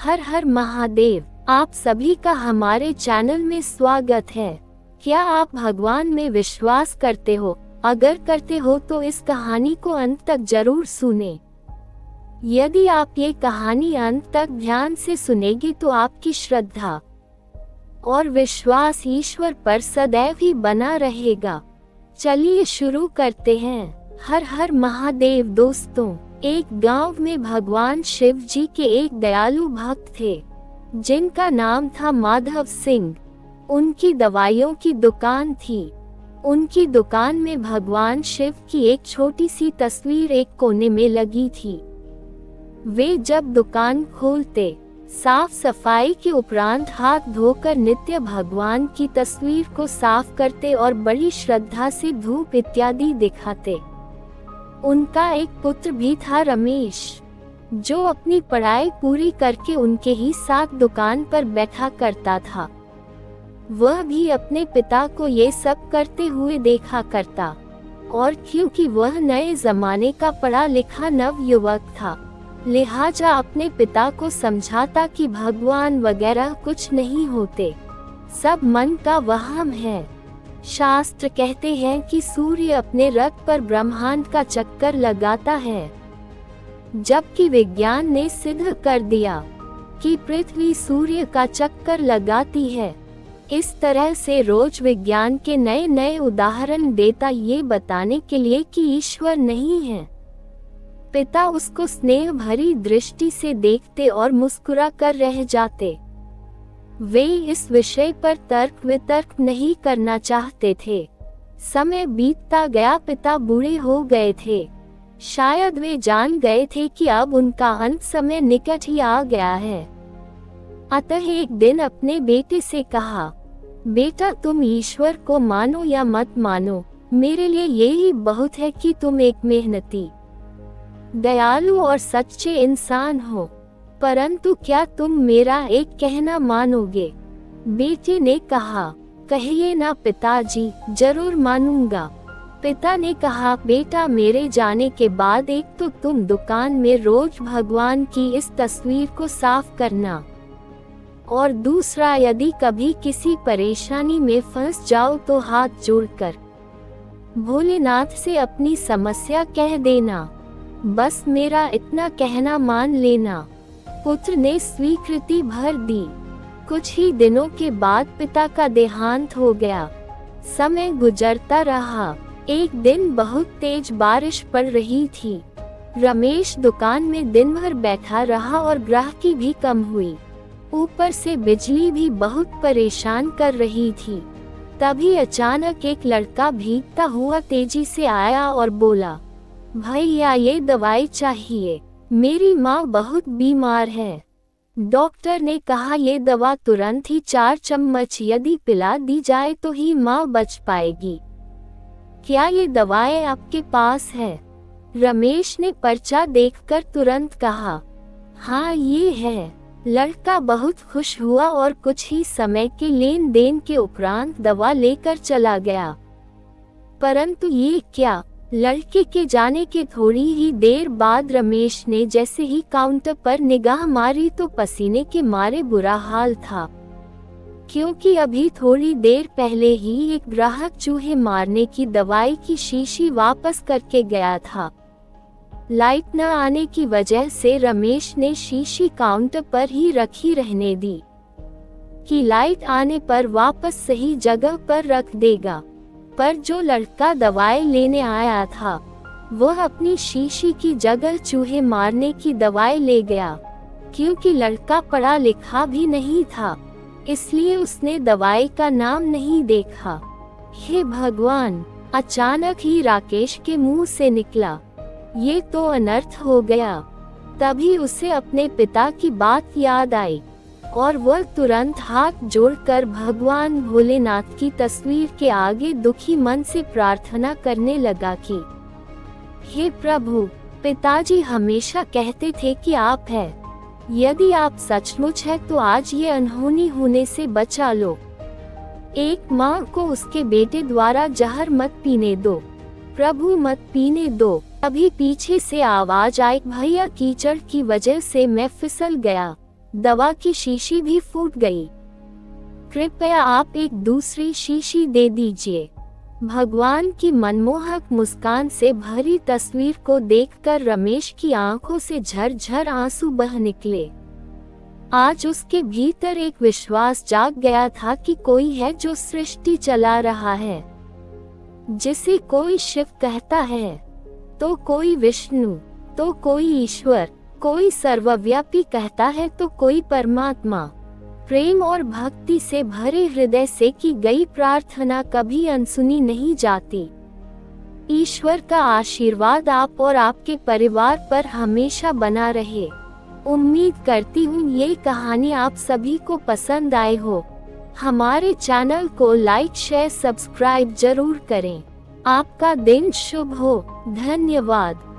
हर हर महादेव। आप सभी का हमारे चैनल में स्वागत है। क्या आप भगवान में विश्वास करते हो? अगर करते हो तो इस कहानी को अंत तक जरूर सुने। यदि आप ये कहानी अंत तक ध्यान से सुनेंगे तो आपकी श्रद्धा और विश्वास ईश्वर पर सदैव ही बना रहेगा। चलिए शुरू करते हैं। हर हर महादेव। दोस्तों, एक गांव में भगवान शिव जी के एक दयालु भक्त थे जिनका नाम था माधव सिंह। उनकी दवाइयों की दुकान थी। उनकी दुकान में भगवान शिव की एक छोटी सी तस्वीर एक कोने में लगी थी। वे जब दुकान खोलते साफ सफाई के उपरांत हाथ धोकर नित्य भगवान की तस्वीर को साफ करते और बड़ी श्रद्धा से धूप इत्यादि दिखाते। उनका एक पुत्र भी था रमेश, जो अपनी पढ़ाई पूरी करके उनके ही साथ दुकान पर बैठा करता था। वह भी अपने पिता को ये सब करते हुए देखा करता, और क्योंकि वह नए जमाने का पढ़ा लिखा नव युवक था, लिहाजा अपने पिता को समझाता कि भगवान वगैरह कुछ नहीं होते, सब मन का वहम है। शास्त्र कहते हैं कि सूर्य अपने रथ पर ब्रह्मांड का चक्कर लगाता है, जबकि विज्ञान ने सिद्ध कर दिया कि पृथ्वी सूर्य का चक्कर लगाती है। इस तरह से रोज विज्ञान के नए नए उदाहरण देता, ये बताने के लिए कि ईश्वर नहीं है। पिता उसको स्नेह भरी दृष्टि से देखते और मुस्कुरा कर रह जाते। वे इस विषय पर तर्क वितर्क नहीं करना चाहते थे। समय बीतता गया, पिता बूढ़े हो गए थे। शायद वे जान गए थे कि अब उनका अंत समय निकट ही आ गया है। अतः एक दिन अपने बेटे से कहा, बेटा, तुम ईश्वर को मानो या मत मानो, मेरे लिए यही बहुत है कि तुम एक मेहनती, दयालु और सच्चे इंसान हो। परंतु क्या तुम मेरा एक कहना मानोगे? बेटे ने कहा, कहिए ना पिताजी, जरूर मानूंगा। पिता ने कहा, बेटा, मेरे जाने के बाद एक तो तुम दुकान में रोज भगवान की इस तस्वीर को साफ करना, और दूसरा, यदि कभी किसी परेशानी में फंस जाओ तो हाथ जोड़कर भोलेनाथ से अपनी समस्या कह देना। बस मेरा इतना कहना मान लेना। पुत्र ने स्वीकृति भर दी। कुछ ही दिनों के बाद पिता का देहांत हो गया। समय गुजरता रहा। एक दिन बहुत तेज बारिश पड़ रही थी। रमेश दुकान में दिन भर बैठा रहा और ग्राहकी भी कम हुई। ऊपर से बिजली भी बहुत परेशान कर रही थी। तभी अचानक एक लड़का भीगता हुआ तेजी से आया और बोला, भैया, ये दवाई चाहिए, मेरी माँ बहुत बीमार है। डॉक्टर ने कहा, ये दवा तुरंत ही 4 चम्मच यदि पिला दी जाए तो ही माँ बच पाएगी। क्या ये दवाएं आपके पास है? रमेश ने पर्चा देखकर तुरंत कहा, हाँ, ये है। लड़का बहुत खुश हुआ और कुछ ही समय के लेन देन के उपरांत दवा लेकर चला गया। परंतु ये क्या, लड़के के जाने के थोड़ी ही देर बाद रमेश ने जैसे ही काउंटर पर निगाह मारी तो पसीने के मारे बुरा हाल था, क्योंकि अभी थोड़ी देर पहले ही एक ग्राहक चूहे मारने की दवाई की शीशी वापस करके गया था। लाइट न आने की वजह से रमेश ने शीशी काउंटर पर ही रखी रहने दी कि लाइट आने पर वापस सही जगह पर रख देगा। पर जो लड़का दवाई लेने आया था, वह अपनी शीशी की जगह चूहे मारने की दवाई ले गया। क्योंकि लड़का पढ़ा लिखा भी नहीं था, इसलिए उसने दवाई का नाम नहीं देखा। हे भगवान! अचानक ही राकेश के मुंह से निकला, ये तो अनर्थ हो गया। तभी उसे अपने पिता की बात याद आई और वह तुरंत हाथ जोड़कर भगवान भोलेनाथ की तस्वीर के आगे दुखी मन से प्रार्थना करने लगा कि हे प्रभु, पिताजी हमेशा कहते थे कि आप हैं। यदि आप सचमुच है तो आज ये अनहोनी होने से बचा लो। एक माँ को उसके बेटे द्वारा जहर मत पीने दो, प्रभु मत पीने दो। अभी पीछे से आवाज आई, भैया, कीचड़ की वजह से मैं फिसल गया। दवा की शीशी भी फूट गई। कृपया आप एक दूसरी शीशी दे दीजिए। भगवान की मनमोहक मुस्कान से भरी तस्वीर को देखकर रमेश की आंखों से झरझर आंसू बह निकले। आज उसके भीतर एक विश्वास जाग गया था कि कोई है जो सृष्टि चला रहा है। जिसे कोई शिव कहता है, तो कोई विष्णु, तो कोई ईश्वर, कोई सर्वव्यापी कहता है, तो कोई परमात्मा। प्रेम और भक्ति से भरे हृदय से की गई प्रार्थना कभी अनसुनी नहीं जाती। ईश्वर का आशीर्वाद आप और आपके परिवार पर हमेशा बना रहे। उम्मीद करती हूँ ये कहानी आप सभी को पसंद आए हो। हमारे चैनल को लाइक, शेयर, सब्सक्राइब जरूर करें। आपका दिन शुभ हो। धन्यवाद।